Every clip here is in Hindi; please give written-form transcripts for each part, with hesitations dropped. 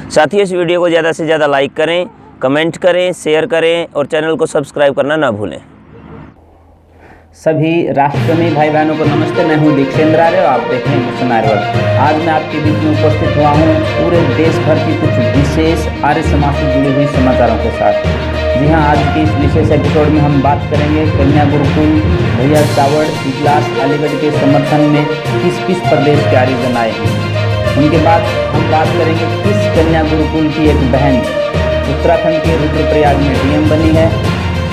साथ ही इस वीडियो को ज़्यादा से ज़्यादा लाइक करें, कमेंट करें, शेयर करें और चैनल को सब्सक्राइब करना ना भूलें। सभी राष्ट्रप्रेमी भाई बहनों को नमस्ते। मैं हूं दीक्षेंद्र आर्य और आप देख रहे हैं मिशन आर्यवर्त। आज मैं आपके बीच में उपस्थित हुआ हूं पूरे देश भर की कुछ विशेष आर्य समाज से जुड़ी हुई समाचारों के साथ। जी हां, आज के इस विशेष एपिसोड में हम बात करेंगे कन्या गुरुकुल भैया चावड़ इजलास अलीगढ़ के समर्थन में किस किस प्रदेश के आर्यजन आए हैं। उनके बाद हम बात करेंगे किस कन्या गुरुकुल की एक बहन उत्तराखंड के रुद्रप्रयाग में डीएम बनी है।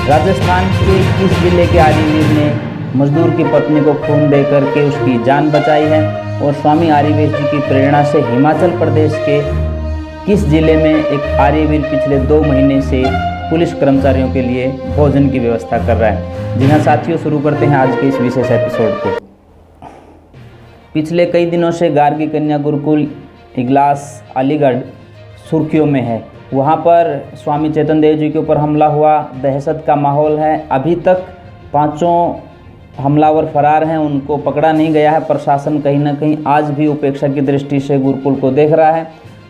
राजस्थान के किस जिले के आर्यवीर ने मजदूर की पत्नी को खून दे करके उसकी जान बचाई है। और स्वामी आर्यवेश जी की प्रेरणा से हिमाचल प्रदेश के किस जिले में एक आर्यवीर पिछले 2 महीने से पुलिस कर्मचारियों के लिए भोजन की व्यवस्था कर रहा है। जी हाँ साथियों, शुरू करते हैं आज के इस विशेष एपिसोड को। पिछले कई दिनों से गार्गी कन्या गुरुकुल इजलास अलीगढ़ सुर्खियों में है। वहाँ पर स्वामी चेतन देव जी के ऊपर हमला हुआ, दहशत का माहौल है। अभी तक 5 हमलावर फरार हैं, उनको पकड़ा नहीं गया है। प्रशासन कहीं ना कहीं आज भी उपेक्षा की दृष्टि से गुरुकुल को देख रहा है।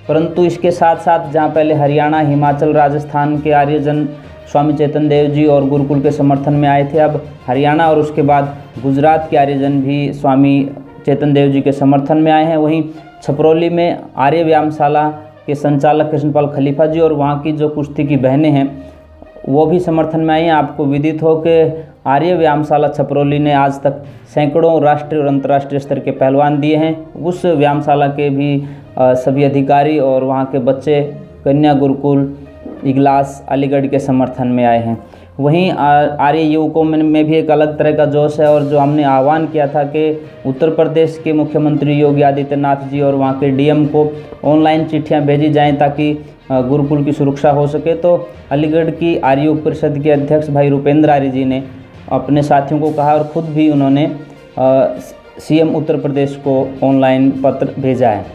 परंतु इसके साथ साथ जहाँ पहले हरियाणा, हिमाचल, राजस्थान के आर्यजन स्वामी चेतन देव जी और गुरुकुल के समर्थन में आए थे, अब हरियाणा और उसके बाद गुजरात के आर्यजन भी स्वामी चेतन देव जी के समर्थन में आए हैं। वहीं छपरौली में आर्य व्यायामशाला के संचालक कृष्णपाल खलीफा जी और वहाँ की जो कुश्ती की बहनें हैं वो भी समर्थन में आई हैं। आपको विदित हो कि आर्य व्यायामशाला छपरौली ने आज तक सैकड़ों राष्ट्रीय और अंतर्राष्ट्रीय स्तर के पहलवान दिए हैं। उस व्यायामशाला के भी सभी अधिकारी और वहाँ के बच्चे कन्या गुरुकुल इजलास अलीगढ़ के समर्थन में आए हैं। वहीं आर्य युवकों में भी एक अलग तरह का जोश है और जो हमने आह्वान किया था कि उत्तर प्रदेश के मुख्यमंत्री योगी आदित्यनाथ जी और वहाँ के डीएम को ऑनलाइन चिट्ठियाँ भेजी जाएं ताकि गुरुकुल की सुरक्षा हो सके, तो अलीगढ़ की आर्य युवक परिषद के अध्यक्ष भाई रुपेंद्र आर्य जी ने अपने साथियों को कहा और ख़ुद भी उन्होंने सीएम उत्तर प्रदेश को ऑनलाइन पत्र भेजा है।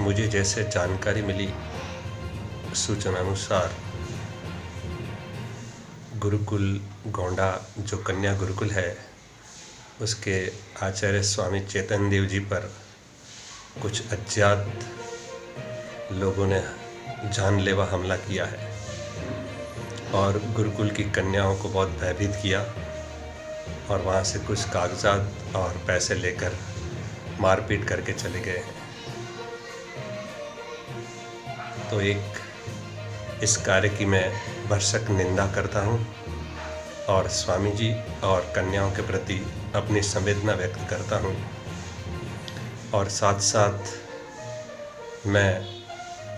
मुझे जैसे जानकारी मिली सूचना अनुसार गुरुकुल गोंडा जो कन्या गुरुकुल है उसके आचार्य स्वामी चेतन देव जी पर कुछ अज्ञात लोगों ने जानलेवा हमला किया है और गुरुकुल की कन्याओं को बहुत भयभीत किया और वहाँ से कुछ कागजात और पैसे लेकर मारपीट करके चले गए हैं। तो इस कार्य की मैं भरसक निंदा करता हूँ और स्वामी जी और कन्याओं के प्रति अपनी संवेदना व्यक्त करता हूँ। और साथ साथ मैं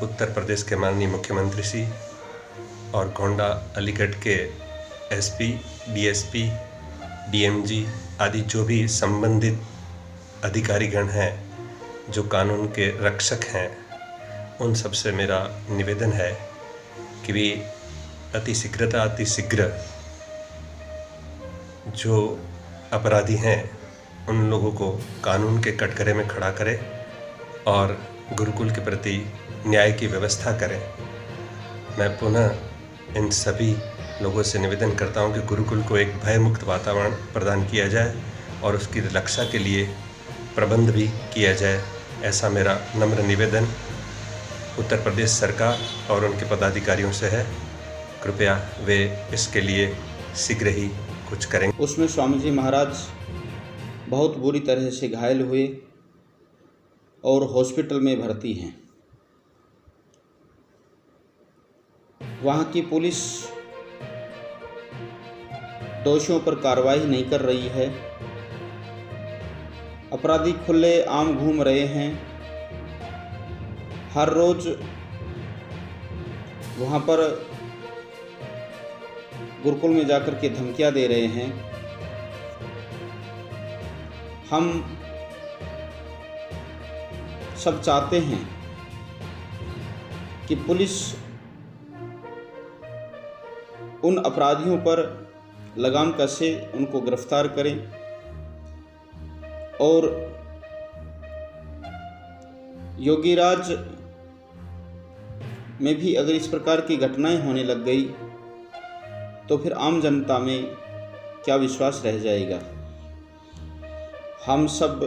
उत्तर प्रदेश के माननीय मुख्यमंत्री जी और गोंडा अलीगढ़ के एसपी, डीएसपी, डीएमजी आदि जो भी संबंधित अधिकारीगण हैं जो कानून के रक्षक हैं, उन सब से मेरा निवेदन है कि वे अति शीघ्र जो अपराधी हैं उन लोगों को कानून के कटघरे में खड़ा करें और गुरुकुल के प्रति न्याय की व्यवस्था करें। मैं पुनः इन सभी लोगों से निवेदन करता हूं कि गुरुकुल को एक भयमुक्त वातावरण प्रदान किया जाए और उसकी रक्षा के लिए प्रबंध भी किया जाए। ऐसा मेरा नम्र निवेदन उत्तर प्रदेश सरकार और उनके पदाधिकारियों से है। कृपया वे इसके लिए शीघ्र ही कुछ करें। उसमें स्वामी जी महाराज बहुत बुरी तरह से घायल हुए और हॉस्पिटल में भर्ती हैं। वहाँ की पुलिस दोषियों पर कार्रवाई नहीं कर रही है। अपराधी खुले आम घूम रहे हैं। हर रोज वहाँ पर गुरुकुल में जाकर के धमकियाँ दे रहे हैं। हम सब चाहते हैं कि पुलिस उन अपराधियों पर लगाम कसे, उनको गिरफ्तार करें और योगीराज में भी अगर इस प्रकार की घटनाएं होने लग गई तो फिर आम जनता में क्या विश्वास रह जाएगा। हम सब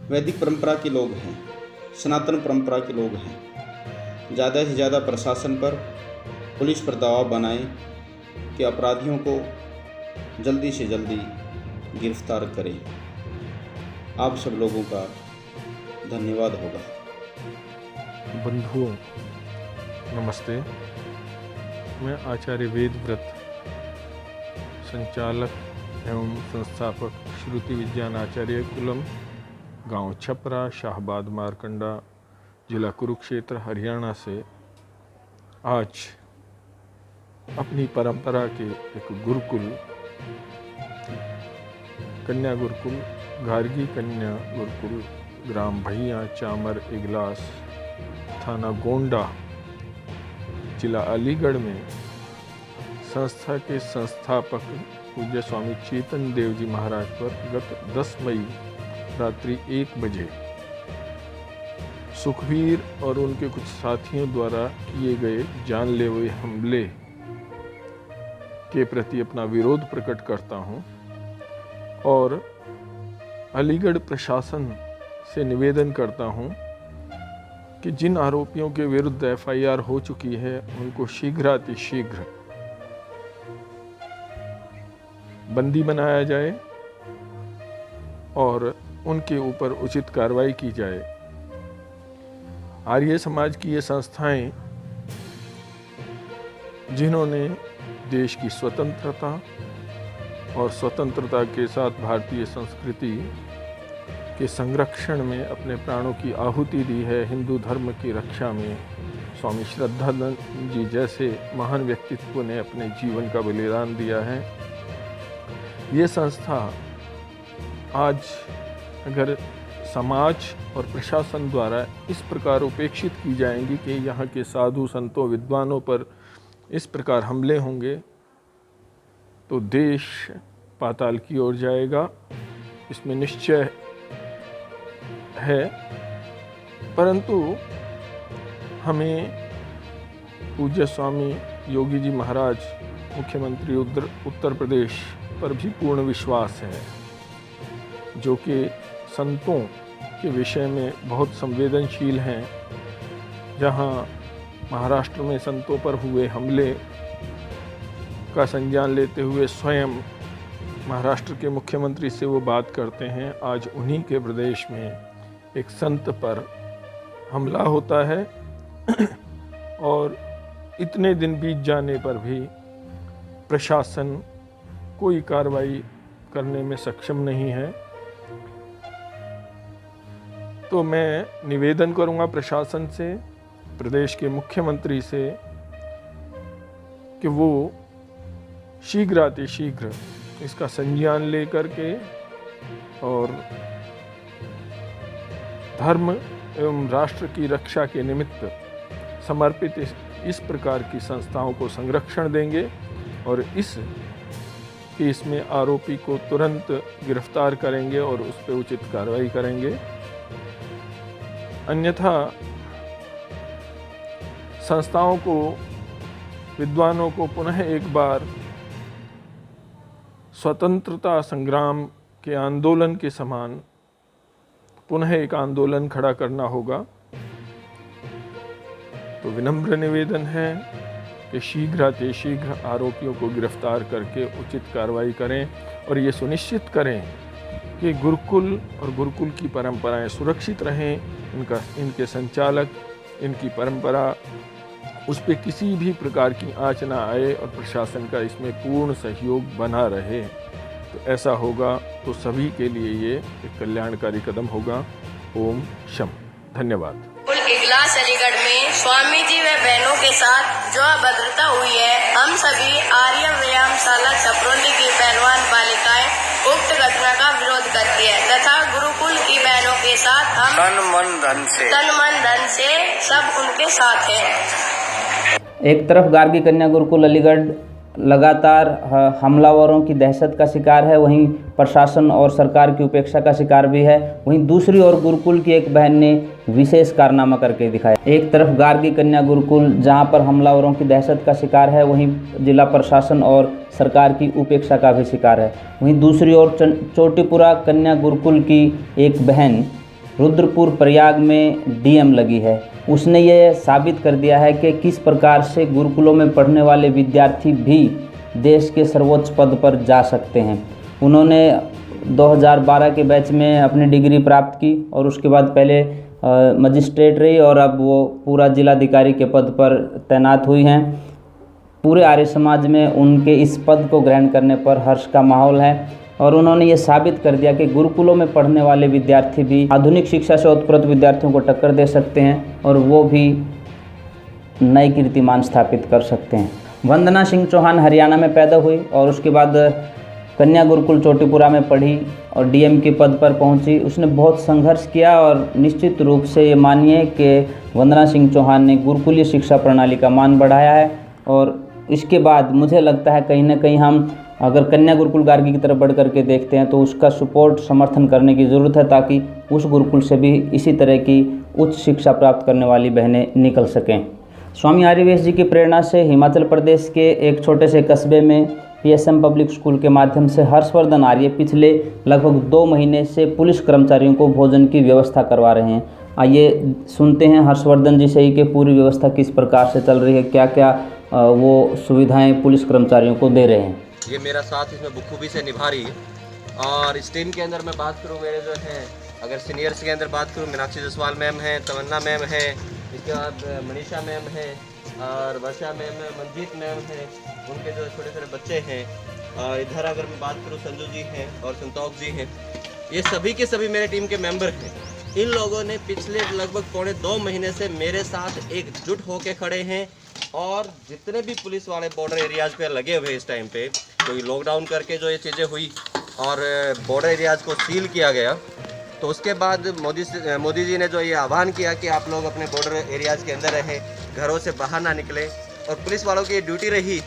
वैदिक परंपरा के लोग हैं, सनातन परंपरा के लोग हैं। ज़्यादा से ज़्यादा प्रशासन पर, पुलिस पर दबाव बनाएं कि अपराधियों को जल्दी से जल्दी गिरफ्तार करें। आप सब लोगों का धन्यवाद होगा। बंधुओं नमस्ते। मैं आचार्य वेद व्रत, संचालक एवं संस्थापक श्रुति विज्ञान आचार्य कुलम, गांव छपरा, शाहबाद मारकंडा, जिला कुरुक्षेत्र, हरियाणा से आज अपनी परंपरा के एक गुरुकुल, कन्या गुरुकुल, गार्गी कन्या गुरुकुल, ग्राम भैया, चामर, इगलास, थाना गोंडा, जिला अलीगढ़ में संस्था के संस्थापक पूज्य स्वामी चेतन देव जी महाराज पर गत 10 मई रात्रि 1 बजे सुखवीर और उनके कुछ साथियों द्वारा किए गए जानलेवा हमले के प्रति अपना विरोध प्रकट करता हूं और अलीगढ़ प्रशासन से निवेदन करता हूं कि जिन आरोपियों के विरुद्ध एफआईआर हो चुकी है उनको शीघ्रातिशीघ्र बंदी बनाया जाए और उनके ऊपर उचित कार्रवाई की जाए। आर्य समाज की ये संस्थाएं जिन्होंने देश की स्वतंत्रता और स्वतंत्रता के साथ भारतीय संस्कृति के संरक्षण में अपने प्राणों की आहुति दी है, हिंदू धर्म की रक्षा में स्वामी श्रद्धानंद जी जैसे महान व्यक्तित्व ने अपने जीवन का बलिदान दिया है। ये संस्था आज अगर समाज और प्रशासन द्वारा इस प्रकार उपेक्षित की जाएंगी कि यहाँ के साधु संतों विद्वानों पर इस प्रकार हमले होंगे तो देश पाताल की ओर जाएगा, इसमें निश्चय है। परंतु हमें पूज्य स्वामी योगी जी महाराज, मुख्यमंत्री उत्तर प्रदेश पर भी पूर्ण विश्वास है, जो कि संतों के विषय में बहुत संवेदनशील हैं। जहां महाराष्ट्र में संतों पर हुए हमले का संज्ञान लेते हुए स्वयं महाराष्ट्र के मुख्यमंत्री से वो बात करते हैं, आज उन्हीं के प्रदेश में एक संत पर हमला होता है और इतने दिन बीत जाने पर भी प्रशासन कोई कार्रवाई करने में सक्षम नहीं है। तो मैं निवेदन करूंगा प्रशासन से, प्रदेश के मुख्यमंत्री से कि वो शीघ्रातिशीघ्र इसका संज्ञान लेकर के और धर्म एवं राष्ट्र की रक्षा के निमित्त समर्पित इस प्रकार की संस्थाओं को संरक्षण देंगे और इस केस में आरोपी को तुरंत गिरफ्तार करेंगे और उस पर उचित कार्रवाई करेंगे। अन्यथा संस्थाओं को, विद्वानों को पुनः एक बार स्वतंत्रता संग्राम के आंदोलन के समान पुनः एक आंदोलन खड़ा करना होगा। तो विनम्र निवेदन है कि शीघ्रातिशीघ्र आरोपियों को गिरफ्तार करके उचित कार्रवाई करें और ये सुनिश्चित करें कि गुरुकुल और गुरुकुल की परंपराएं सुरक्षित रहें, इनके संचालक, इनकी परंपरा, उस पर किसी भी प्रकार की आँच ना आए और प्रशासन का इसमें पूर्ण सहयोग बना रहे। तो ऐसा होगा तो सभी के लिए ये एक कल्याणकारी कदम होगा। ओम शम। धन्यवाद। इगलास अलीगढ़ में स्वामी जी व बहनों के साथ जो अभद्रता हुई है, हम सभी आर्य व्यायामशाला छपरोली की पहलवान बालिकाएं उक्त घटना का विरोध करती है तथा गुरुकुल की बहनों के साथ हम तन मन धन से सब उनके साथ हैं। एक तरफ गार्गी कन्या गुरुकुल अलीगढ़ लगातार हमलावरों की दहशत का शिकार है, वहीं प्रशासन और सरकार की उपेक्षा का शिकार भी है। वहीं दूसरी ओर गुरुकुल की एक बहन ने विशेष कारनामा करके दिखाया। एक तरफ गार्गी कन्या गुरुकुल जहां पर हमलावरों की दहशत का शिकार है, वहीं जिला प्रशासन और सरकार की उपेक्षा का भी शिकार है। वहीं दूसरी ओर चोटीपुरा कन्या गुरुकुल की एक बहन रुद्रपुर प्रयाग में डीएम लगी है। उसने ये साबित कर दिया है कि किस प्रकार से गुरुकुलों में पढ़ने वाले विद्यार्थी भी देश के सर्वोच्च पद पर जा सकते हैं। उन्होंने 2012 के बैच में अपनी डिग्री प्राप्त की और उसके बाद पहले मजिस्ट्रेट रही और अब वो पूरा जिलाधिकारी के पद पर तैनात हुई हैं। पूरे आर्य समाज में उनके इस पद को ग्रहण करने पर हर्ष का माहौल है और उन्होंने ये साबित कर दिया कि गुरुकुलों में पढ़ने वाले विद्यार्थी भी आधुनिक शिक्षा से उत्पन्न विद्यार्थियों को टक्कर दे सकते हैं और वो भी नए कीर्तिमान स्थापित कर सकते हैं। वंदना सिंह चौहान हरियाणा में पैदा हुई और उसके बाद कन्या गुरुकुल चोटीपुरा में पढ़ी और डीएम के पद पर पहुंची। उसने बहुत संघर्ष किया और निश्चित रूप से ये मानिए कि वंदना सिंह चौहान ने गुरुकुलीय शिक्षा प्रणाली का मान बढ़ाया है। और इसके बाद मुझे लगता है कहीं ना कहीं हम अगर कन्या गुरुकुल गार्गी की तरफ बढ़ करके देखते हैं तो उसका सपोर्ट समर्थन करने की ज़रूरत है ताकि उस गुरुकुल से भी इसी तरह की उच्च शिक्षा प्राप्त करने वाली बहनें निकल सकें। स्वामी आर्यवेश जी की प्रेरणा से हिमाचल प्रदेश के एक छोटे से कस्बे में पीएसएम पब्लिक स्कूल के माध्यम से हर्षवर्धन आर्य पिछले लगभग 2 महीने से पुलिस कर्मचारियों को भोजन की व्यवस्था करवा रहे हैं। आइए सुनते हैं हर्षवर्धन जी से ही कि पूरी व्यवस्था किस प्रकार से चल रही है, क्या क्या वो सुविधाएं पुलिस कर्मचारियों को दे रहे हैं। ये मेरा साथ इसमें बखूबी से निभा रही है। और इस टीम के अंदर मैं बात करूँ, मेरे जो हैं अगर सीनियर्स के अंदर बात करूँ, मीनाक्षी जसवाल मैम हैं, तमन्ना मैम है, इसके बाद मनीषा मैम है और वर्षा मैम है, मंजीत मैम है, उनके जो छोटे छोटे बच्चे हैं। और इधर अगर मैं बात करूँ संजू जी हैं और संतोष जी हैं, ये सभी के सभी मेरे टीम के मेंबर हैं। इन लोगों ने पिछले लगभग 2.25 महीने से मेरे साथ एकजुट होकर खड़े हैं और जितने भी पुलिस वाले बॉर्डर एरियाज़ पे लगे हुए इस टाइम पे, कोई लॉकडाउन करके जो ये चीज़ें हुई और बॉर्डर एरियाज़ को सील किया गया, तो उसके बाद मोदी जी ने जो ये आह्वान किया कि आप लोग अपने बॉर्डर एरियाज़ के अंदर रहें, घरों से बाहर ना निकले। और पुलिस वालों की ये ड्यूटी रही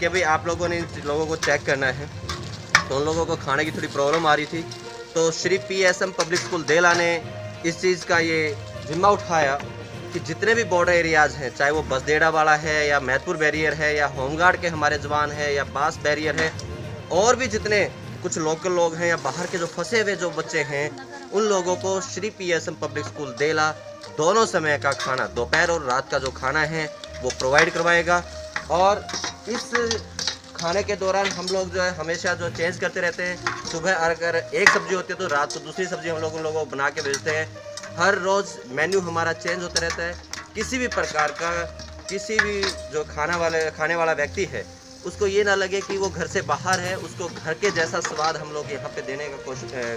कि भाई आप लोगों ने इन लोगों को चेक करना है। तो उन लोगों को खाने की थोड़ी प्रॉब्लम आ रही थी, तो श्री पीएसएम पब्लिक स्कूल देला ने इस चीज़ का ये जिम्मा उठाया कि जितने भी बॉर्डर एरियाज़ हैं, चाहे वो बसदेड़ा वाला है या मैथपुर बैरियर है या होमगार्ड के हमारे जवान है या बास बैरियर है, और भी जितने कुछ लोकल लोग हैं या बाहर के जो फंसे हुए जो बच्चे हैं, उन लोगों को श्री पीएसएम पब्लिक स्कूल देला दोनों समय का खाना, दोपहर और रात का जो खाना है वो प्रोवाइड करवाएगा। और इस खाने के दौरान हम लोग जो है हमेशा जो चेंज करते रहते हैं। सुबह अगर एक सब्जी होती है तो रात को दूसरी सब्जी हम लोग उन लोगों को बना के भेजते हैं। हर रोज़ मेन्यू हमारा चेंज होता रहता है। किसी भी प्रकार का किसी भी जो खाने वाला व्यक्ति है उसको ये ना लगे कि वो घर से बाहर है, उसको घर के जैसा स्वाद हम लोग यहाँ पे देने का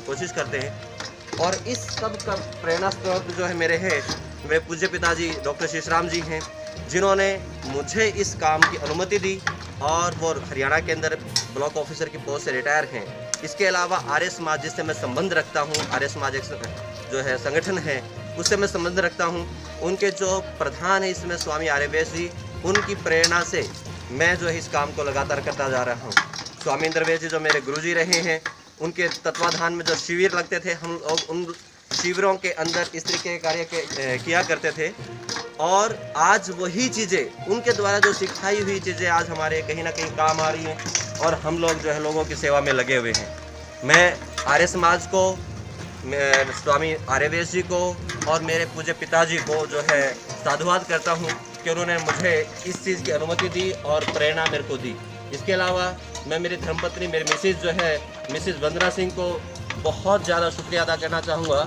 कोशिश करते हैं। और इस सब का प्रेरणा स्रोत जो है मेरे पूज्य पिताजी डॉक्टर शीशराम जी हैं, जिन्होंने मुझे इस काम की अनुमति दी और वो हरियाणा के अंदर ब्लॉक ऑफिसर की पोस्ट से रिटायर हैं। इसके अलावा आर्य समाज जिससे मैं संबंध रखता हूँ, आर्य समाज एक जो है संगठन है, उससे मैं संबंध रखता हूँ। उनके जो प्रधान है इसमें स्वामी आर्यवेश जी, उनकी प्रेरणा से मैं जो है इस काम को लगातार करता जा रहा हूँ। स्वामी इंद्रवेश जी जो मेरे गुरुजी रहे हैं, उनके तत्वाधान में जो शिविर लगते थे, हम लोग उन शिविरों के अंदर इस तरीके के कार्य किया करते थे। और आज वही चीज़ें, उनके द्वारा जो सिखाई हुई चीज़ें आज हमारे कहीं ना कहीं काम आ रही हैं और हम लोग जो है लोगों की सेवा में लगे हुए हैं। मैं आर्य समाज को, स्वामी आर्यवेश जी को और मेरे पूज्य पिताजी को जो है साधुवाद करता हूँ कि उन्होंने मुझे इस चीज़ की अनुमति दी और प्रेरणा मेरे को दी। इसके अलावा मैं मेरी धर्मपत्नी मेरी मिसिज़ वंदना सिंह को बहुत ज़्यादा शुक्रिया अदा करना चाहूँगा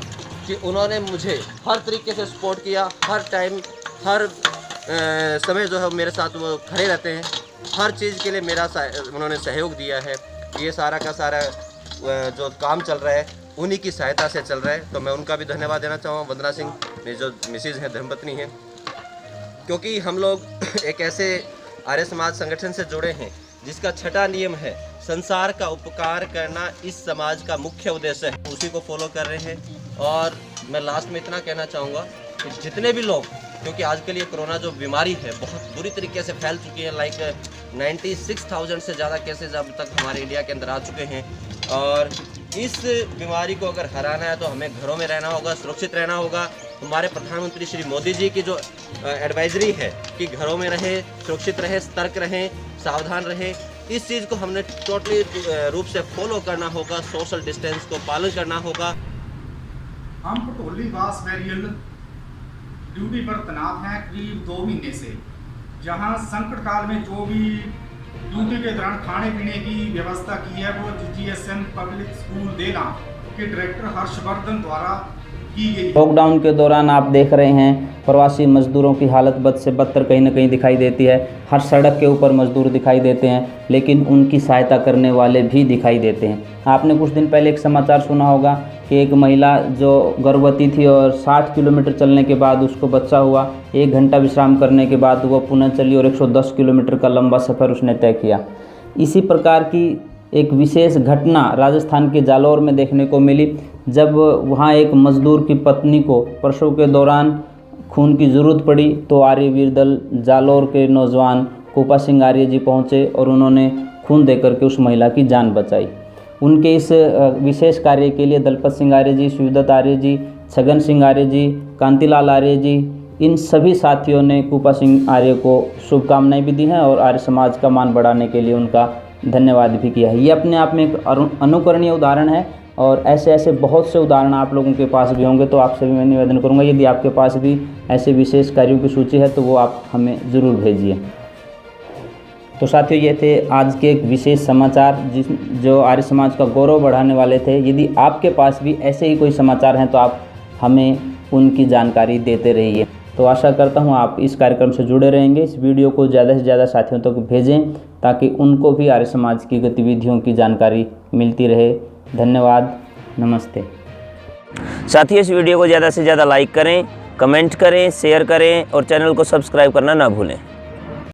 कि उन्होंने मुझे हर तरीके से सपोर्ट किया। हर टाइम हर समय जो है मेरे साथ वो खड़े रहते हैं। हर चीज़ के लिए मेरा उन्होंने सहयोग दिया है। ये सारा का सारा जो काम चल रहा है उन्हीं की सहायता से चल रहा है, तो मैं उनका भी धन्यवाद देना चाहूँगा। वंदना सिंह मेरी जो मिसिज़ हैं, धर्मपत्नी हैं, क्योंकि हम लोग एक ऐसे आर्य समाज संगठन से जुड़े हैं जिसका 6वां नियम है संसार का उपकार करना इस समाज का मुख्य उद्देश्य है, उसी को फॉलो कर रहे हैं। और मैं लास्ट में इतना कहना चाहूँगा कि जितने भी लोग, क्योंकि आजकल ये कोरोना जो बीमारी है बहुत बुरी तरीके से फैल चुकी है, लाइक 96,000 से ज़्यादा केसेज अब तक हमारे इंडिया के अंदर आ चुके हैं। और इस बीमारी को अगर हराना है तो हमें घरों में रहना होगा, सुरक्षित रहना होगा। हमारे प्रधानमंत्री श्री मोदी जी की जो एडवाइजरी है कि घरों में रहें, सुरक्षित रहें, सतर्क रहें, सावधान रहें, इस चीज़ को हमने टोटली रूप से फॉलो करना होगा। सोशल डिस्टेंस को पालन करना होगा। हम पटोली वास बैरियल ड्यूटी पर तैनात हैं करीब 2 महीने से, जहां संकट काल में जो भी ड्यूटी के दौरान खाने पीने की व्यवस्था की है वो GGSM पब्लिक स्कूल देना के डायरेक्टर हर्षवर्धन द्वारा की गई। लॉकडाउन के दौरान आप देख रहे हैं प्रवासी मजदूरों की हालत बद से बदतर कहीं ना कहीं दिखाई देती है। हर सड़क के ऊपर मजदूर दिखाई देते हैं, लेकिन उनकी सहायता करने वाले भी दिखाई देते हैं। आपने कुछ दिन पहले एक समाचार सुना होगा कि एक महिला जो गर्भवती थी और 60 किलोमीटर चलने के बाद उसको बच्चा हुआ, 1 घंटा विश्राम करने के बाद वह पुनः चली और 110 किलोमीटर का लंबा सफ़र उसने तय किया। इसी प्रकार की एक विशेष घटना राजस्थान के जालौर में देखने को मिली, जब वहाँ एक मजदूर की पत्नी को प्रसव के दौरान खून की ज़रूरत पड़ी तो आर्यवीर दल जालौर के नौजवान कूपा सिंह आर्य जी पहुँचे और उन्होंने खून देकर के उस महिला की जान बचाई। उनके इस विशेष कार्य के लिए दलपत सिंह आर्य जी, शिवदत्त आर्य जी, छगन सिंह आर्य जी, कांतिलाल आर्य जी, इन सभी साथियों ने कूपा सिंह आर्य को शुभकामनाएं भी दी हैं और आर्य समाज का मान बढ़ाने के लिए उनका धन्यवाद भी किया है। ये अपने आप में एक अनुकरणीय उदाहरण है और ऐसे ऐसे बहुत से उदाहरण आप लोगों के पास भी होंगे। तो आपसे भी मैं निवेदन करूंगा, यदि आपके पास भी ऐसे विशेष कार्यों की सूची है तो वो आप हमें ज़रूर भेजिए। तो साथियों, ये थे आज के एक विशेष समाचार जो आर्य समाज का गौरव बढ़ाने वाले थे। यदि आपके पास भी ऐसे ही कोई समाचार हैं तो आप हमें उनकी जानकारी देते रहिए। तो आशा करता हूँ आप इस कार्यक्रम से जुड़े रहेंगे। इस वीडियो को ज़्यादा से ज़्यादा साथियों तक भेजें ताकि उनको भी आर्य समाज की गतिविधियों की जानकारी मिलती रहे। धन्यवाद, नमस्ते। साथियों, इस वीडियो को ज़्यादा से ज़्यादा लाइक करें, कमेंट करें, शेयर करें और चैनल को सब्सक्राइब करना ना भूलें।